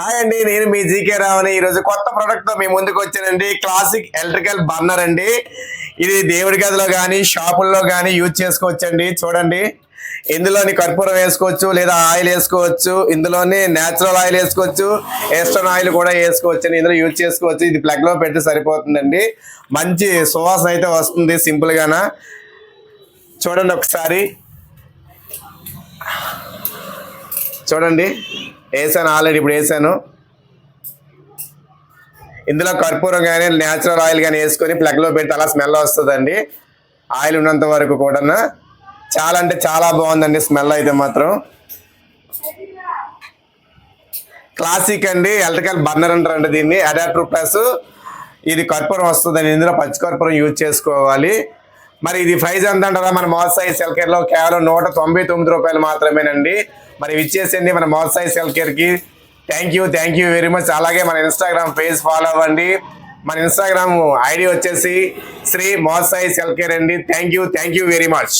Hi అండి, నేను మీ GK రావని. ఈరోజు కొత్త ప్రోడక్ట్ తో మీ ముందుకు వచ్చానండి. క్లాసిక్ ఎలక్ట్రికల్ బర్నర్ అండి. ఇది దేవుడి గదిలో కానీ షాపుల్లో కానీ యూజ్ చేసుకోవచ్చండి. చూడండి, ఇందులోని కర్పూరం వేసుకోవచ్చు లేదా ఆయిల్ వేసుకోవచ్చు. ఇందులోని నేచురల్ ఆయిల్ వేసుకోవచ్చు, ఎస్టర్న్ ఆయిల్ కూడా వేసుకోవచ్చు అండి. ఇందులో యూజ్ చేసుకోవచ్చు. ఇది ప్లగ్ లో పెట్టి సరిపోతుందండి. మంచి సువాసన అయితే వస్తుంది సింపుల్ గాన. చూడండి ఒకసారి, చూడండి వేసాను ఆల్రెడీ, ఇప్పుడు వేసాను. ఇందులో కర్పూరం కానీ న్యాచురల్ ఆయిల్ కానీ వేసుకొని ప్లగ్లో పెడితే అలా స్మెల్ వస్తుందండి. ఆయిల్ ఉన్నంత వరకు కూడా చాలా అంటే చాలా బాగుందండి స్మెల్ అయితే మాత్రం. క్లాసిక్ అండి ఎలక్ట్రికల్ బర్నర్ అంటారండి దీన్ని. అడాప్టర్ ప్లస్ ఇది కర్పూరం వస్తుందండి. ఇందులో పచ్చి కర్పూరం యూజ్ చేసుకోవాలి. మరి ఇది ప్రైస్ ఎంత అంటారా? మన మౌత్ సైజ్ సెల్ కేర్ లో కేవలం 199 రూపాయలు మాత్రమేనండి. మరి ఇచ్చేసింది మన మౌత్ సైజ్ సెల్ కేర్ కి. Thank you very much. అలాగే మన ఇన్స్టాగ్రామ్ పేజ్ ఫాలో అవ్వండి. మన ఇన్స్టాగ్రామ్ ఐడి వచ్చేసి Sri mouth size cell care అండి. Thank you very much.